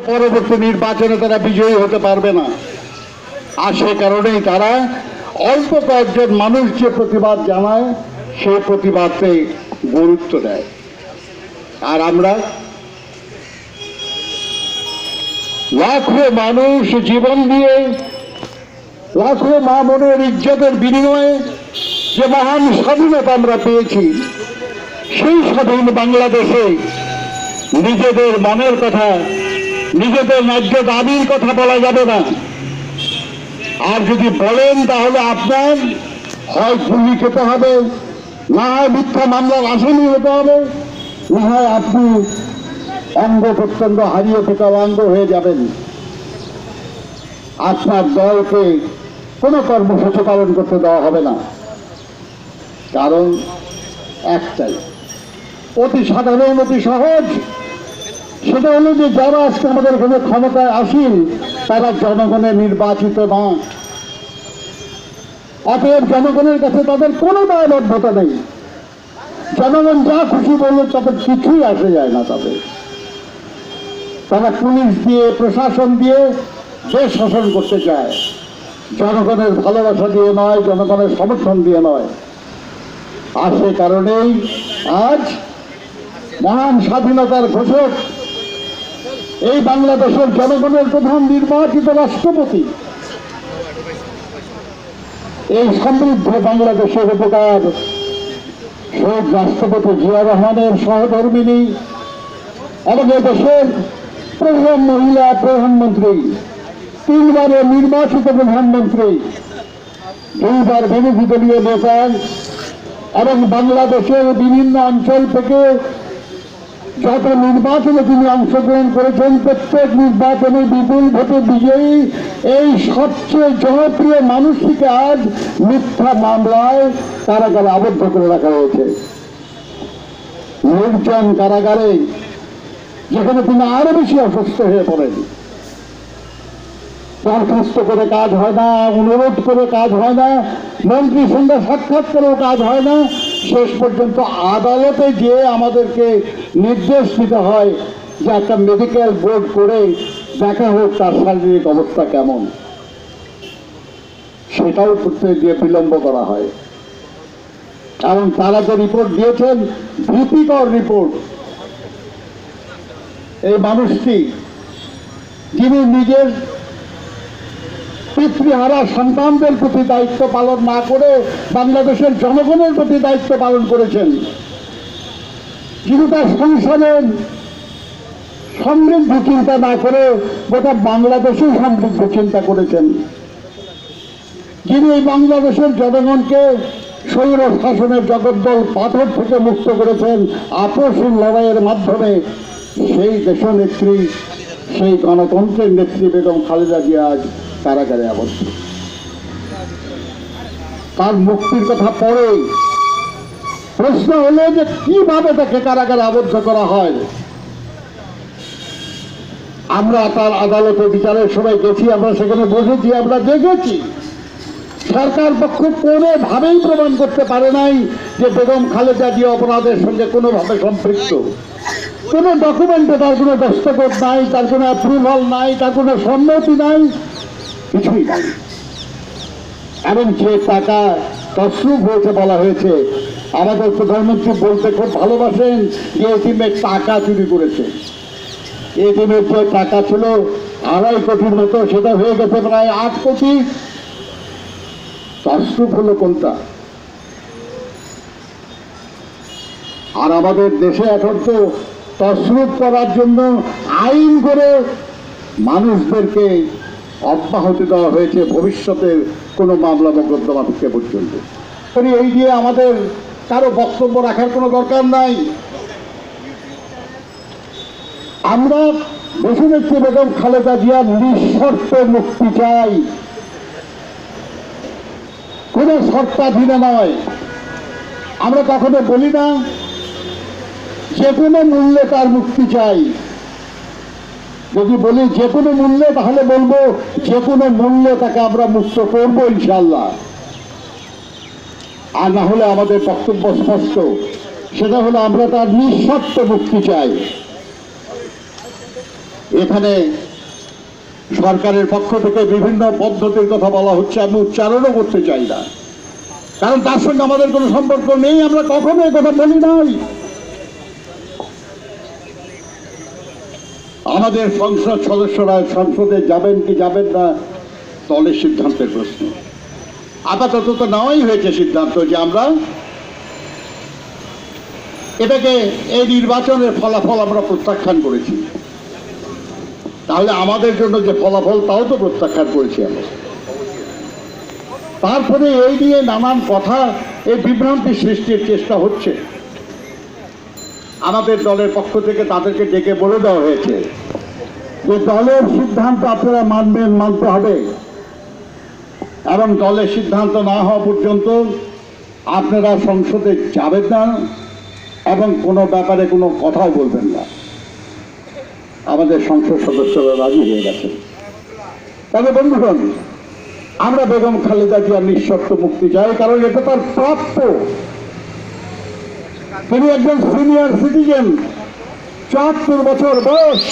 পরবর্তী নির্বাচনে তারা বিজয়ী হতে পারবে না। আর সে কারণেই তারা অল্প কয়েকজন মানুষ যে প্রতিবাদ জানায় সেই প্রতিবাদকে গুরুত্ব দেয়। আর আমরা লাখো মানুষ জীবন দিয়ে, লাখো মা বোনের ইজ্জতের বিনিময়ে যে মহান স্বাধীনতা আমরা পেয়েছি, সেই স্বাধীন বাংলাদেশে নিজেদের মনের কথা, নিজেদের ন্যায্য দাবির কথা বলা যাবে না। আর যদি বলেন তাহলে আপনার হয় গুলি খেতে হবে, না হয় মিথ্যা মামলার আসামি হতে হবে, না হয় আপনি অঙ্গ প্রত্যঙ্গ হারিয়ে বিকলাঙ্গ হয়ে যাবেন। আপনার দলকে কোনো কর্মসূচি পালন করতে দেওয়া হবে না। কারণ একটাই, অতি সাধারণ, অতি সহজ, সেটা হলো যে যারা আজকে আমাদের এখানে ক্ষমতায় আসেন তারা জনগণের নির্বাচিত নয়। অতএব জনগণের কাছে তাদের কোনো দায়বদ্ধতা নেই। জনগণ যা খুশি বললে তাদের কিছুই আসে যায় না। তারা পুলিশ দিয়ে, প্রশাসন দিয়ে দেশ শাসন করতে চায়, জনগণের ভালোবাসা দিয়ে নয়, জনগণের সমর্থন দিয়ে নয়। আর সে কারণেই আজ মহান স্বাধীনতার ঘোষক এই বাংলাদেশের জনগণের প্রধান নির্বাচিত রাষ্ট্রপতি, এই সমৃদ্ধ বাংলাদেশের উপকার শহীদ রাষ্ট্রপতি জিয়া রহমানের সহধর্মিণী এবং দেশের প্রথম মহিলা প্রধানমন্ত্রী, 3 বারের নির্বাচিত প্রধানমন্ত্রী, 2 বার বিরোধী দলীয় নেতা এবং বাংলাদেশের বিভিন্ন অঞ্চল থেকে যত নির্বাচনে তিনি অংশগ্রহণ করেছেন প্রত্যেক নির্বাচনে বিপুল ভোটে বিজয়ী এই সবচেয়ে জনপ্রিয় মানুষটিকে আজ মিথ্যা মামলায় কারাগারে আবদ্ধ করে রাখা হয়েছে। নির্জন কারাগারে, যেখানে তিনি আরো বেশি অসুস্থ হয়ে পড়েন। দরখাস্ত করে কাজ হয় না, অনুরোধ করে কাজ হয় না, মন্ত্রীর সঙ্গে সাক্ষাৎ করেও কাজ হয় না। শেষ পর্যন্ত আদালতে যে আমাদেরকে নির্দেশ দিতে হয় যে একটা মেডিকেল বোর্ড করে দেখা হোক তার শারীরিক অবস্থা কেমন, সেটাও করতে গিয়ে বিলম্ব করা হয়। কারণ তারা যে রিপোর্ট দিয়েছেন, ভীতিকর রিপোর্ট। এই মানুষটি যিনি নিজের পিতৃহারা সন্তানদের প্রতি দায়িত্ব পালন না করে বাংলাদেশের জনগণের প্রতি দায়িত্ব পালন করেছেন, যিনি তার সংসারের সমৃদ্ধ চিন্তা না করে গোটা বাংলাদেশের সমৃদ্ধ চিন্তা করেছেন, যিনি এই বাংলাদেশের জনগণকে স্বৈর শাসনের জগদ্দল পাথর থেকে মুক্ত করেছেন আপোষহীন লড়াইয়ের মাধ্যমে, সেই দেশনেত্রী, সেই গণতন্ত্রের নেত্রী বেগম খালেদা জিয়া আজ কারাগারে আবদ্ধ। তার মুক্তির কথা পরে প্রশ্ন হলো যে কিভাবে তাকে কারাগারে আবদ্ধ করা হয়। আমরা তার আদালতে বিচারের সময় গেছি, আমরা সেখানে বসেছি, আমরা দেখেছি সরকার পক্ষ কোনোভাবেই প্রমাণ করতে পারে নাই যে বেগম খালেদা জিয়া অপরাধের সঙ্গে কোনোভাবে সম্পৃক্ত। কোনো ডকুমেন্টে তার কোনো দস্তখত নাই, তার কোনো অ্যাপ্রুভাল নাই, তার কোনো সম্মতি নাই, কিছুই নাই। এবং যে টাকা তছরূপ হয়েছে বলা হয়েছে, আমাদের প্রধানমন্ত্রী বলতে খুব ভালোবাসেন যে এটিএমের টাকা চুরি করেছে। এটিএমের যে টাকা ছিল 2.5 কোটির মতো, সেটা হয়ে গেছে প্রায় 8 কোটি। তছরূপ হলো কোনটা? আর আমাদের দেশে এখন তো তছরূপ করার জন্য আইন করে মানুষদেরকে অব্যাহতি দেওয়া হয়েছে ভবিষ্যতের কোনো মামলা মোকদ্দমা থেকে পর্যন্ত। এই দিয়ে আমাদের কারো বক্তব্য রাখার কোনো দরকার নাই। আমরা দেশনেত্রী বেগম খালেদা জিয়ার নিঃশর্ত মুক্তি চাই, কোনো শর্তাধীনে নয়। আমরা কখনো বলি না যে কোনো মূল্যে তার মুক্তি চাই। যদি বলি যে কোনো মূল্যে, তাহলে বলবো যে কোনো মূল্যে তাকে আমরা মুক্ত করবো ইনশাল্লাহ। আর না হলে আমাদের বক্তব্য স্পষ্ট, সেটা হলো আমরা তার নিঃশর্ত মুক্তি চাই। এখানে সরকারের পক্ষ থেকে বিভিন্ন পদ্ধতির কথা বলা হচ্ছে, আমি উচ্চারণও করতে চাই না, কারণ তার সঙ্গে আমাদের কোনো সম্পর্ক নেই, আমরা কখনো এ কথা বলি নাই। আমাদের সংসদ সদস্যরা সংসদে যাবেন কি যাবেন না দলের সিদ্ধান্তের প্রশ্ন। আপাতত তো নেওয়াই হয়েছে সিদ্ধান্ত যে আমরা এটাকে, এই নির্বাচনের ফলাফল আমরা প্রত্যাখ্যান করেছি, তাহলে আমাদের জন্য যে ফলাফল তাও তো প্রত্যাখ্যান করেছি আমরা। তারপরে এই নিয়ে নানান কথা, এই বিভ্রান্তি সৃষ্টির চেষ্টা হচ্ছে। আমাদের দলের পক্ষ থেকে তাদেরকে ডেকে বলে দেওয়া হয়েছে যে দলের সিদ্ধান্ত আপনারা মানবেন, মানতে হবে, এবং দলের সিদ্ধান্ত না হওয়া পর্যন্ত আপনারা সংসদে যাবেন না এবং কোনো ব্যাপারে কোনো কথাও বলবেন না। আমাদের সংসদ সদস্যরা রাজি হয়ে গেছেন। তবে বন্ধুগণ, আমরা বেগম খালেদা জিয়ার নিঃশর্ত মুক্তি চাই, কারণ এটা তার প্রাপ্য। তিনি একজন সিনিয়র সিটিজেন, ৭৪ বছর বয়স।